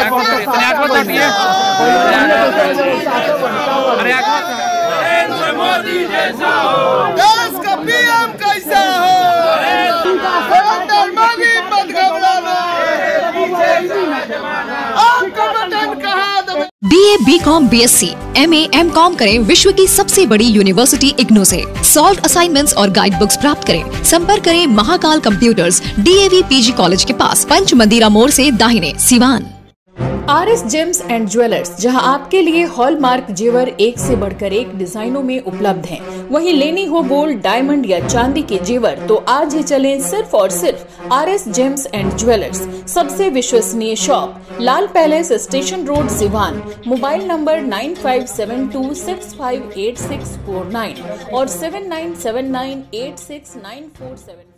देश का पीएम कैसा हो? BA, BCom, BSc, MA, MCom करें विश्व की सबसे बड़ी यूनिवर्सिटी इग्नू से। सॉल्व असाइनमेंट्स और गाइड बुक्स प्राप्त करें। संपर्क करें Mahakal computers, DAV PG college के पास, पंच मंदिरा मोड़ से दाहिने, Siwan. RS James and jewellers, जहां आपके लिए हॉलमार्क जेवर एक से बढ़कर एक डिजाइनों में उपलब्ध हैं। वहीं लेनी हो गोल्ड, डायमंड या चांदी के जेवर तो आज ही चलें सिर्फ और सिर्फ RS जेम्स एंड ज्वेलर्स। सबसे विश्वसनीय shop, Lal palace, station road, Siwan. Mobile number 9572658649 और 7979869474।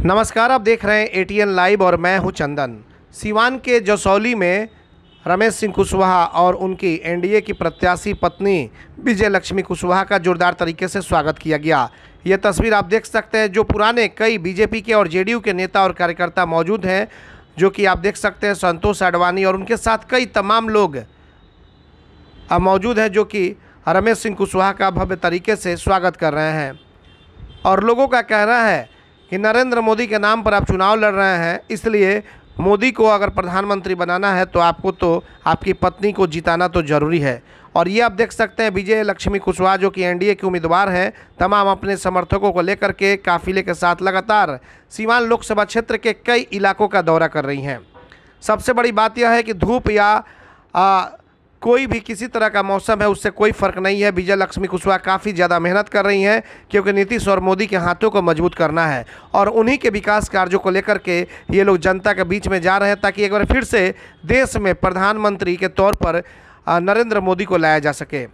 नमस्कार, आप देख रहे हैं ATN लाइव और मैं हूं चंदन। सिवान के जसौली में रमेश सिंह कुशवाहा और उनकी NDA की प्रत्याशी पत्नी विजय लक्ष्मी कुशवाहा का जोरदार तरीके से स्वागत किया गया। ये तस्वीर आप देख सकते हैं, जो पुराने कई BJP के और JDU के नेता और कार्यकर्ता मौजूद हैं, जो कि आप देख सकते हैं संतोष अडवाणी और उनके साथ कई तमाम लोग मौजूद हैं, जो कि रमेश सिंह कुशवाहा का भव्य तरीके से स्वागत कर रहे हैं। और लोगों का कहना है कि नरेंद्र मोदी के नाम पर आप चुनाव लड़ रहे हैं, इसलिए मोदी को अगर प्रधानमंत्री बनाना है तो आपको तो आपकी पत्नी को जिताना तो ज़रूरी है। और ये आप देख सकते हैं विजय लक्ष्मी कुशवाहा, जो कि NDA के उम्मीदवार हैं, तमाम अपने समर्थकों को लेकर के काफिले के साथ लगातार सीवान लोकसभा क्षेत्र के कई इलाकों का दौरा कर रही हैं। सबसे बड़ी बात यह है कि धूप या कोई भी किसी तरह का मौसम है, उससे कोई फ़र्क नहीं है। विजय लक्ष्मी कुशवाहा काफ़ी ज़्यादा मेहनत कर रही हैं, क्योंकि नीतीश और मोदी के हाथों को मजबूत करना है और उन्हीं के विकास कार्यों को लेकर के ये लोग जनता के बीच में जा रहे हैं, ताकि एक बार फिर से देश में प्रधानमंत्री के तौर पर नरेंद्र मोदी को लाया जा सके।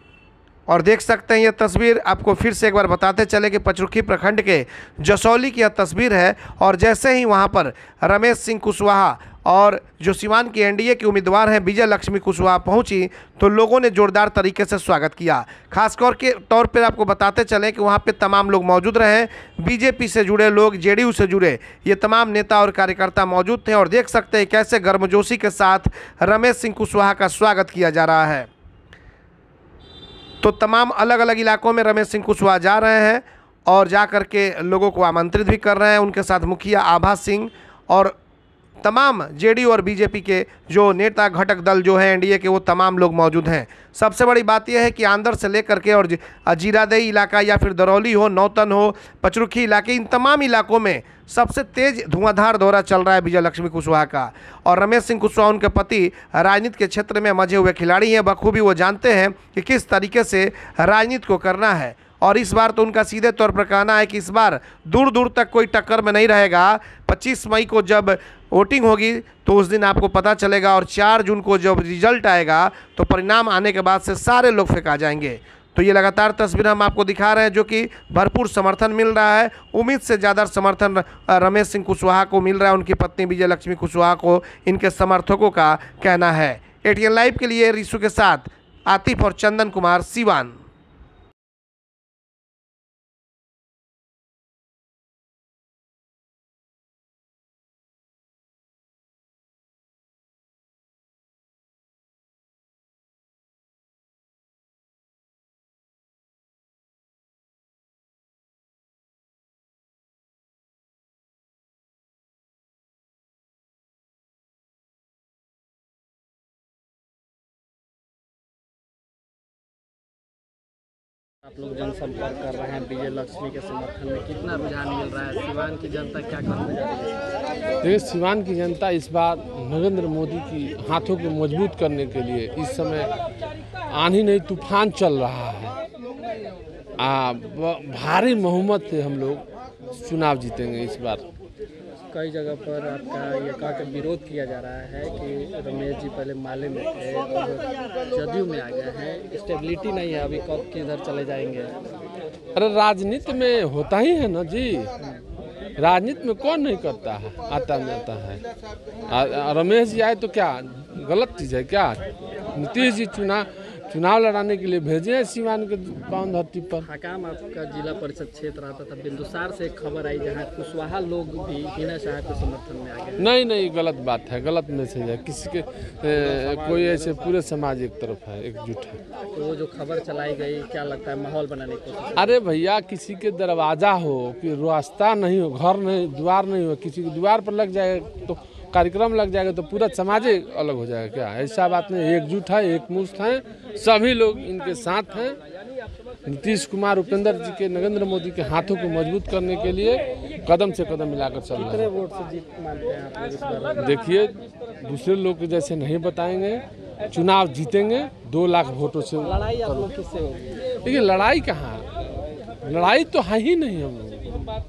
और देख सकते हैं ये तस्वीर, आपको फिर से एक बार बताते चले कि पचरुखी प्रखंड के जसौली की यह तस्वीर है। और जैसे ही वहाँ पर रमेश सिंह कुशवाहा और जो सिवान की NDA के उम्मीदवार हैं विजय लक्ष्मी कुशवाहा पहुंची, तो लोगों ने जोरदार तरीके से स्वागत किया। खासकर के तौर पर आपको बताते चलें कि वहां पे तमाम लोग मौजूद रहे, BJP से जुड़े लोग, JDU से जुड़े ये तमाम नेता और कार्यकर्ता मौजूद थे। और देख सकते हैं कैसे गर्मजोशी के साथ रमेश सिंह कुशवाहा का स्वागत किया जा रहा है। तो तमाम अलग अलग इलाकों में रमेश सिंह कुशवाहा जा रहे हैं और जा कर के लोगों को आमंत्रित भी कर रहे हैं। उनके साथ मुखिया आभा सिंह और तमाम JDU और BJP के जो नेता घटक दल जो है NDA के, वो तमाम लोग मौजूद हैं। सबसे बड़ी बात यह है कि आंदर से लेकर के और जीरादेई इलाका या फिर दरौली हो, नौतन हो, पचरुखी इलाके, इन तमाम इलाकों में सबसे तेज धुआंधार दौरा चल रहा है विजय लक्ष्मी कुशवाहा का। और रमेश सिंह कुशवाहा उनके पति राजनीति के क्षेत्र में मजे हुए खिलाड़ी हैं, बखूबी वो जानते हैं कि किस तरीके से राजनीति को करना है। और इस बार तो उनका सीधे तौर पर कहना है कि इस बार दूर दूर तक कोई टक्कर में नहीं रहेगा। 25 मई को जब वोटिंग होगी तो उस दिन आपको पता चलेगा, और 4 जून को जब रिजल्ट आएगा तो परिणाम आने के बाद से सारे लोग फेंका जाएंगे। तो ये लगातार तस्वीर हम आपको दिखा रहे हैं, जो कि भरपूर समर्थन मिल रहा है। उम्मीद से ज़्यादा समर्थन रमेश सिंह कुशवाहा को मिल रहा है, उनकी पत्नी विजय लक्ष्मी कुशवाहा को, इनके समर्थकों का कहना है। ATN लाइव के लिए रिशु के साथ आतिफ और चंदन कुमार, सिवान। आप लोग जनसंपर्क कर रहे हैं विजय लक्ष्मी के समर्थन में, कितना रुझान मिल रहा है? सिवान की जनता क्या करने जा रही है? देखिए, सिवान की जनता इस बार नरेंद्र मोदी की हाथों को मजबूत करने के लिए इस समय आंधी नहीं तूफान चल रहा है। भारी बहुमत से हम लोग चुनाव जीतेंगे इस बार। कई जगह पर आपका ये कहा कि विरोध किया जा रहा है कि रमेश जी पहले माले में थे और JDU में आ गए हैं, स्टेबिलिटी नहीं है, अभी कब किधर चले जाएंगे? अरे राजनीति में होता ही है ना जी, राजनीति में कौन नहीं करता है, आता जाता है। रमेश जी आए तो क्या गलत चीज़ है क्या? नीतीश जी चुना चुनाव लड़ाने के लिए भेजे हैं सीवान के पावन धरती पर। हकाम आपका जिला परिषद क्षेत्र आता था, बिंदुसार से एक खबर आई जहाँ कुशवाहा लोग भी हिना शाह के समर्थन में आ गए। नहीं, गलत बात है, गलत मैसेज है। किसी के कोई ऐसे पूरे समाज एक तरफ है, एकजुट है। तो वो जो खबर चलाई गई, क्या लगता है माहौल बनाने की कोशिश? अरे भैया, किसी के दरवाजा हो कि रास्ता नहीं हो, घर नहीं, द्वार नहीं हो, किसी के द्वार पर लग जाए तो कार्यक्रम लग जाएगा तो पूरा समाज अलग हो जाएगा क्या? ऐसा बात नहीं, एकजुट है, एकमुश्त है, सभी लोग इनके साथ हैं। नीतीश कुमार, उपेंद्र जी के, नरेंद्र मोदी के हाथों को मजबूत करने के लिए कदम से कदम मिलाकर चल रहे हैं। वोट से जीत मानते हैं आप लोग इस बार? देखिए, दूसरे लोग के जैसे नहीं बताएंगे, चुनाव जीतेंगे 2 लाख वोटों से। लड़ाई आप लोग किससे होगी? देखिए, लड़ाई कहाँ, लड़ाई तो है ही नहीं। हम लोग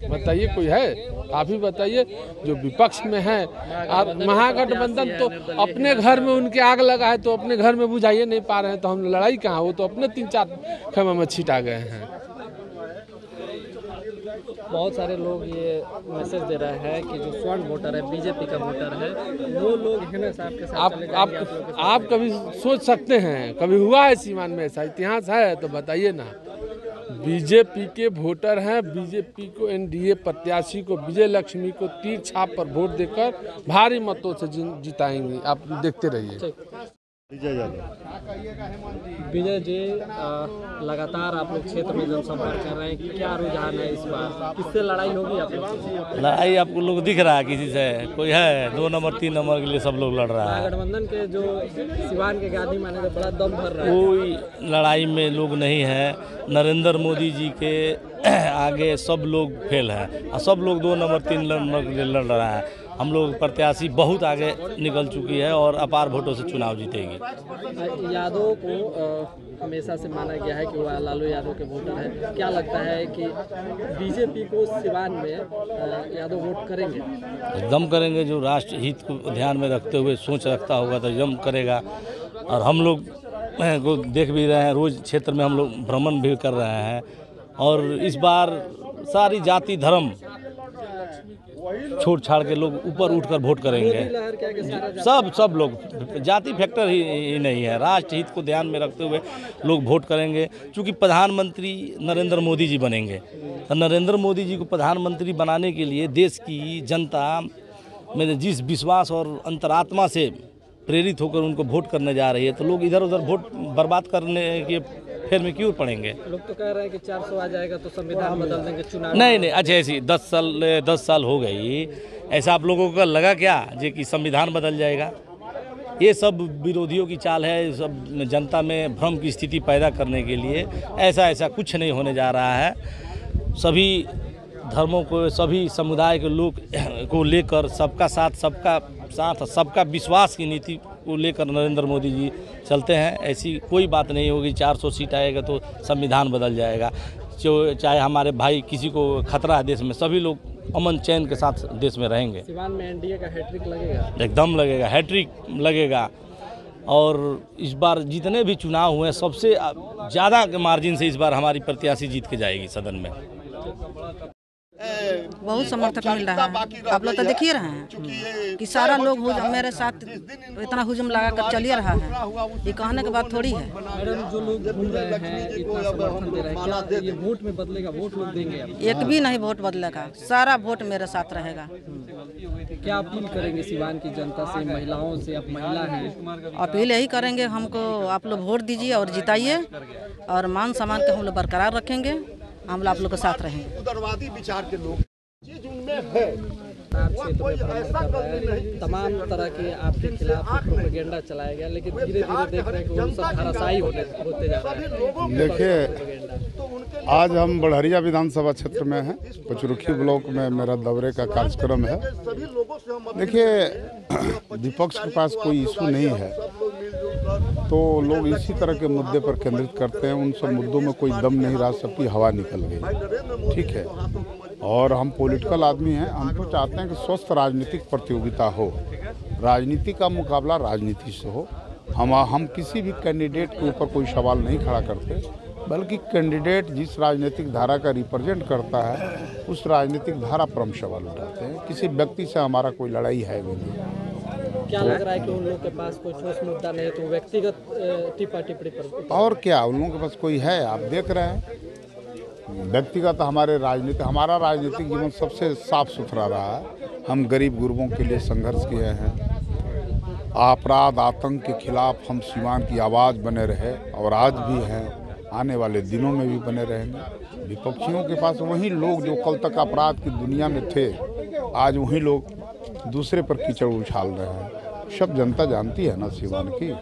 बताइए, कोई है? काफी बताइए। जो विपक्ष में है महागठबंधन, तो अपने घर में उनके आग लगा है तो अपने घर में बुझाइए नहीं पा रहे हैं, तो हम लड़ाई कहाँ? वो तो अपने 3-4 खेमे में छिटा गए हैं। बहुत सारे लोग ये मैसेज दे रहे हैं कि जो स्वर्ण वोटर है, बीजेपी का वोटर है, वो लोग हिना साहब के साथ चले जाएंगे। आप कभी सोच सकते हैं, कभी हुआ है सीवान में ऐसा? इतिहास है तो बताइए ना। बीजेपी के वोटर हैं, बीजेपी को, एनडीए प्रत्याशी को, विजय लक्ष्मी को तीर छाप पर वोट देकर भारी मतों से जिताएंगे। आप देखते रहिए। विजय जी, लगातार आप लोग क्षेत्र में जनसंपर्क कर रहे हैं, क्या रुझान है इस बार? किससे लड़ाई होगी आप लोग? लड़ाई आपको लोग दिख रहा है किसी से? कोई है? 2 नंबर 3 नंबर के लिए सब लोग लड़ रहा है। महागठबंधन के जो सिवान के गांधी माने तो बड़ा दम भर रहा है। कोई लड़ाई में लोग नहीं है। नरेंद्र मोदी जी के आगे सब लोग फेल हैं और सब लोग 2 नंबर 3 नंबर के लिए लड़ रहा है। हम लोग प्रत्याशी बहुत आगे निकल चुकी है और अपार वोटों से चुनाव जीतेगी। यादव को हमेशा से माना गया है कि वह लालू यादव के वोटर है। क्या लगता है कि बीजेपी को सिवान में यादव वोट करेंगे? एकदम करेंगे। जो राष्ट्र हित को ध्यान में रखते हुए सोच रखता होगा तो एकदम करेगा। और हम लोग को देख भी रहे हैं, रोज़ क्षेत्र में हम लोग भ्रमण भी कर रहे हैं। और इस बार सारी जाति धर्म छोड़ छाड़ के लोग ऊपर उठकर वोट करेंगे। सब लोग, जाति फैक्टर ही नहीं है, राष्ट्र हित को ध्यान में रखते हुए लोग वोट करेंगे। क्योंकि प्रधानमंत्री नरेंद्र मोदी जी बनेंगे, तो नरेंद्र मोदी जी को प्रधानमंत्री बनाने के लिए देश की जनता में जिस विश्वास और अंतरात्मा से प्रेरित होकर उनको वोट करने जा रही है, तो लोग इधर उधर वोट बर्बाद करने के फेर में क्यों पड़ेंगे? लोग तो कह रहे हैं कि 400 आ जाएगा तो संविधान बदल देंगे चुनाव। नहीं, अच्छा ऐसी 10 साल हो गई, ऐसा आप लोगों को लगा क्या जे कि संविधान बदल जाएगा? ये सब विरोधियों की चाल है, सब जनता में भ्रम की स्थिति पैदा करने के लिए। ऐसा कुछ नहीं होने जा रहा है। सभी धर्मों को, सभी समुदाय के लोग को लेकर सबका साथ सबका विश्वास की नीति को लेकर नरेंद्र मोदी जी चलते हैं। ऐसी कोई बात नहीं होगी 400 सीट आएगा तो संविधान बदल जाएगा। चाहे हमारे भाई किसी को खतरा है देश में, सभी लोग अमन चैन के साथ देश में रहेंगे। सिवान में एनडीए का हैट्रिक लगेगा? एकदम लगेगा, हैट्रिक लगेगा। और इस बार जितने भी चुनाव हुए सबसे ज़्यादा के मार्जिन से इस बार हमारी प्रत्याशी जीत के जाएगी सदन में। बहुत समर्थक मिल रहा है। आप लोग तो देख ही रहे हैं कि सारा लोग मेरे साथ इतना हुजूम लगा कर चल रहा है। ये कहने के बाद थोड़ी है। मैडम, जो लोग घूम रहे हैं, इतना समर्थन दे रहे हैं, क्या ये वोट में बदलेगा? वोट लोग देंगे? एक भी नहीं वोट बदलेगा, सारा वोट मेरे साथ रहेगा। क्या अपील करेंगे सिवान की जनता से, महिलाओं से? आप महिला हैं। अपील यही करेंगे, हमको आप लोग वोट दीजिए और जिताइए, और मान सम्मान के हम लोग बरकरार रखेंगे। हम आप लोग के साथ रहेंगे। उदारवादी विचार के लोग चीज उनमें है। तमाम तरह के आपके खिलाफ प्रोपेगेंडा चलाया गया, लेकिन धीरे धीरे देख रहे हैं कि वो सब धराशायी होते जा रहे हैं। देखिए, आज हम बढ़हरिया विधानसभा क्षेत्र में हैं, पचरुखी ब्लॉक में मेरा दौरे का कार्यक्रम है। देखिए, विपक्ष के पास कोई इशू नहीं है, तो लोग इसी तरह के मुद्दे पर केंद्रित करते हैं। उन सब मुद्दों में कोई दम नहीं रहा, सबकी हवा निकल गई। ठीक है, और हम पॉलिटिकल आदमी हैं, हम तो चाहते हैं कि स्वस्थ राजनीतिक प्रतियोगिता हो, राजनीति का मुकाबला राजनीति से हो। हम किसी भी कैंडिडेट के ऊपर कोई सवाल नहीं खड़ा करते, बल्कि कैंडिडेट जिस राजनीतिक धारा का रिप्रेजेंट करता है उस राजनीतिक धारा पर हम सवाल उठाते हैं। किसी व्यक्ति से हमारा कोई लड़ाई है भी नहीं। क्या लग रहा है कि उन लोग के पास कोई ठोस मुद्दा नहीं है तो व्यक्तिगत टिप्पणी पर? और क्या उन लोगों के पास कोई है? आप देख रहे हैं व्यक्तिगत हमारा राजनीतिक जीवन सबसे साफ सुथरा रहा है। हम गरीब गुरबों के लिए संघर्ष किए हैं। अपराध आतंक के खिलाफ हम सीवान की आवाज़ बने रहे और आज भी हैं, आने वाले दिनों में भी बने रहेंगे। विपक्षियों के पास वही लोग जो कल तक अपराध की दुनिया में थे, आज वही लोग दूसरे पर कीचड़ उछाल रहे हैं। सब जनता जानती है ना सीवान की,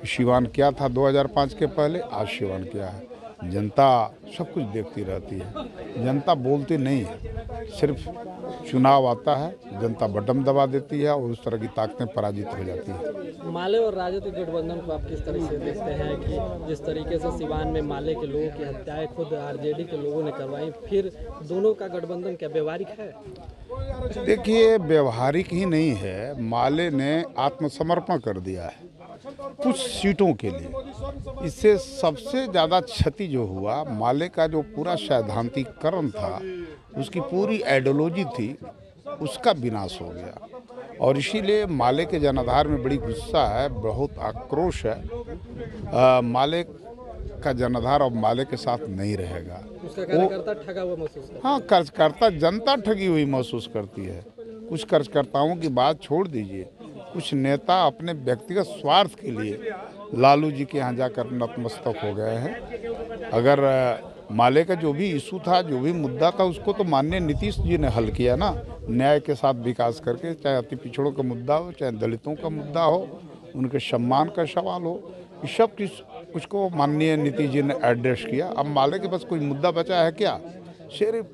सीवान क्या था 2005 के पहले, आज सीवान क्या है। जनता सब कुछ देखती रहती है, जनता बोलती नहीं है। सिर्फ चुनाव आता है, जनता बटन दबा देती है और उस तरह की ताकतें पराजित हो जाती है। माले और राजद के गठबंधन को आप किस तरह से देखते हैं कि जिस तरीके से सीवान में माले के लोगों की हत्याएं खुद आरजेडी के लोगों ने करवाई, फिर दोनों का गठबंधन क्या व्यवहारिक है? देखिए, व्यवहारिक ही नहीं है। माले ने आत्मसमर्पण कर दिया है कुछ सीटों के लिए। इससे सबसे ज़्यादा क्षति जो हुआ, माले का जो पूरा सैद्धांतिकरण था, उसकी पूरी आइडियोलॉजी थी, उसका विनाश हो गया। और इसीलिए माले के जनाधार में बड़ी गुस्सा है, बहुत आक्रोश है। माले का जनाधार अब माले के साथ नहीं रहेगा। उसका कार्यकर्ता ठगा हुआ महसूस करता है। हाँ, कार्यकर्ता जनता ठगी हुई महसूस करती है। कुछ कार्यकर्ताओं की बात छोड़ दीजिए, कुछ नेता अपने व्यक्तिगत स्वार्थ के लिए लालू जी के यहाँ जाकर नतमस्तक हो गए हैं। अगर माले का जो भी इशू था, जो भी मुद्दा था, उसको तो माननीय नीतीश जी ने हल किया ना, न्याय के साथ विकास करके। चाहे अति पिछड़ों का मुद्दा हो, चाहे दलितों का मुद्दा हो, उनके सम्मान का सवाल हो, इस सब कुछ को माननीय नीतीश जी ने एड्रेस किया। अब माले के पास कोई मुद्दा बचा है क्या? सिर्फ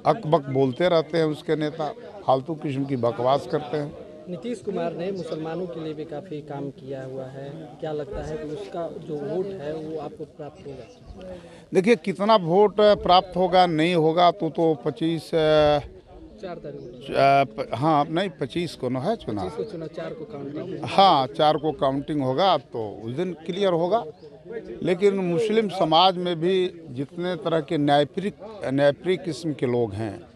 अकबक बोलते रहते हैं उसके नेता, फालतू किस्म की बकवास करते हैं। नीतीश कुमार ने मुसलमानों के लिए भी काफ़ी काम किया हुआ है, क्या लगता है कि उसका जो वोट है वो आपको प्राप्त होगा? देखिए, कितना वोट प्राप्त होगा नहीं होगा तो 25 4 तारीख हाँ नहीं 25 को न है चुनाव, 4 को काउंटिंग। हाँ 4 को काउंटिंग होगा तो उस दिन क्लियर होगा। लेकिन मुस्लिम समाज में भी जितने तरह के न्यायप्रिय किस्म के लोग हैं,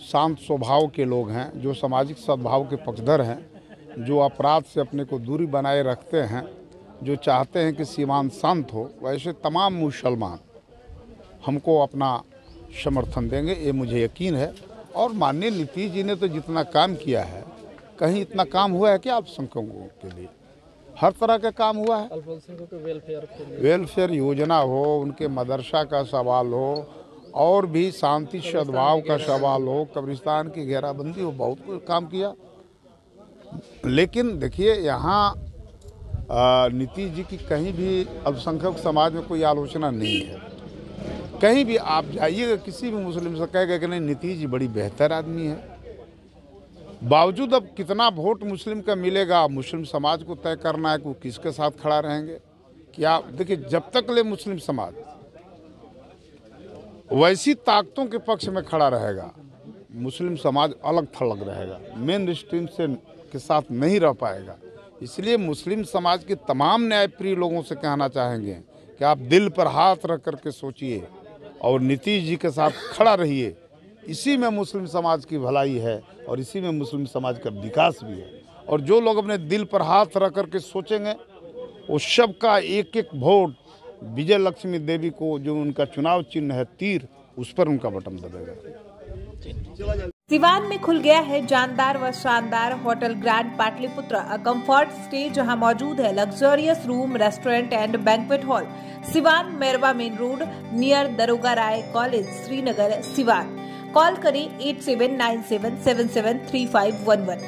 शांत स्वभाव के लोग हैं, जो सामाजिक सद्भाव के पक्षधर हैं, जो अपराध से अपने को दूरी बनाए रखते हैं, जो चाहते हैं कि सीवान शांत हो, वैसे तमाम मुसलमान हमको अपना समर्थन देंगे, ये मुझे यकीन है। और माननीय नीतीश जी ने तो जितना काम किया है, कहीं इतना काम हुआ है क्या अल्पसंख्यकों के लिए? हर तरह का काम हुआ है। अल्पसंख्यकों के वेलफेयर योजना हो, उनके मदरसा का सवाल हो, और भी शांति सद्भाव का सवाल हो, कब्रिस्तान की घेराबंदी हो, बहुत कुछ काम किया। लेकिन देखिए, यहाँ नीतीश जी की कहीं भी अल्पसंख्यक समाज में कोई आलोचना नहीं है। कहीं भी आप जाइएगा, किसी भी मुस्लिम से कहेगा कि नहीं नीतीश जी बड़ी बेहतर आदमी है। बावजूद अब कितना वोट मुस्लिम का मिलेगा, मुस्लिम समाज को तय करना है कि वो किसके साथ खड़ा रहेंगे। क्या देखिए, जब तक ले मुस्लिम समाज वैसी ताकतों के पक्ष में खड़ा रहेगा, मुस्लिम समाज अलग थलग रहेगा, मेन स्ट्रीम से के साथ नहीं रह पाएगा। इसलिए मुस्लिम समाज के तमाम न्यायप्रिय लोगों से कहना चाहेंगे कि आप दिल पर हाथ रख करके सोचिए और नीतीश जी के साथ खड़ा रहिए। इसी में मुस्लिम समाज की भलाई है और इसी में मुस्लिम समाज का विकास भी है। और जो लोग अपने दिल पर हाथ रख करके सोचेंगे, वो सब का एक एक वोट विजय लक्ष्मी देवी को, जो उनका चुनाव चिन्ह है तीर, उस पर उनका बटन दबेगा। सिवान में खुल गया है जानदार व शानदार hotel grand Pataliputra, a comfort stay, जहां मौजूद है luxurious room, restaurant and banquet hall. Siwan Mairwa main road near Daroga Rai college, Srinagar, Siwan. Call करें 8797773511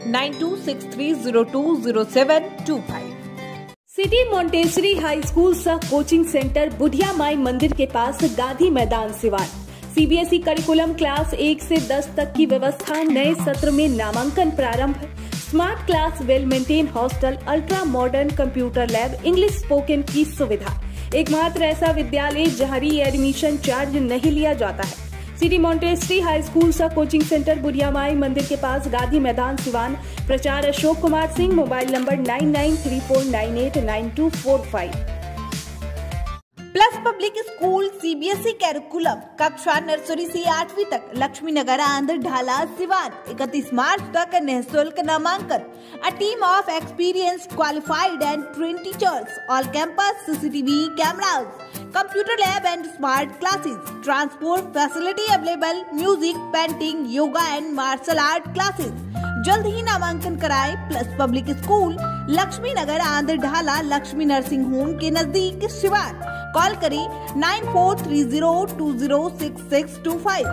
9263020725। सिटी मॉन्टेसरी हाई स्कूल सह कोचिंग सेंटर बुढ़िया माई मंदिर के पास, गांधी मैदान, सिवान। सीबीएसई करिकुलम क्लास 1 से 10 तक की व्यवस्था, नए सत्र में नामांकन प्रारंभ। Smart class, well maintain hostel, ultra modern computer lab, English spoken की सुविधा। एकमात्र ऐसा विद्यालय जहां री एडमिशन चार्ज नहीं लिया जाता है। सिटी मॉन्टेसरी हाई स्कूल सह कोचिंग सेंटर बुढ़िया माई मंदिर के पास, गांधी मैदान, सिवान। प्रचार Ashok Kumar Singh, mobile number 9934989245। Plus public school CBSE curriculum कक्षा नर्सरी से 8वीं तक, लक्ष्मी नगर, आंध्र ढाला, सिवान। 31 मार्च तक निःशुल्क नामांकन। A team of experienced, qualified and trained teachers, all campus CCTV cameras, computer lab and smart classes, transport facility available, music, painting, yoga and martial art classes। जल्द ही नामांकन कराएं। प्लस पब्लिक स्कूल लक्ष्मी नगर, आंध्र ढाला, लक्ष्मी नर्सिंग होम के नजदीक, Siwan. Call करें 9430206625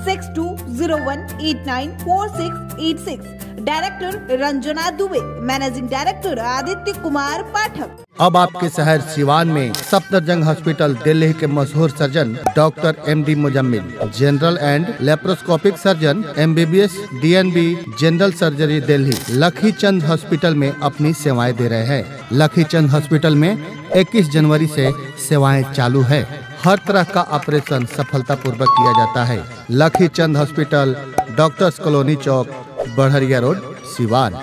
6201894686। Director Ranjana Dubey, managing director Aditya Kumar Pathak. अब आपके शहर सिवान में सफदरजंग हॉस्पिटल दिल्ली के मशहूर surgeon doctor MD Muzammil, general and laparoscopic surgeon, MBBS, DNB, general surgery Delhi, Lakhichand hospital में अपनी सेवाएं दे रहे हैं। लखीचंद हॉस्पिटल में 21 जनवरी से सेवाएं चालू है। हर तरह का ऑपरेशन सफलतापूर्वक किया जाता है। लखीचंद हॉस्पिटल, डॉक्टर्स कॉलोनी चौक, बढ़रिया रोड, सिवान।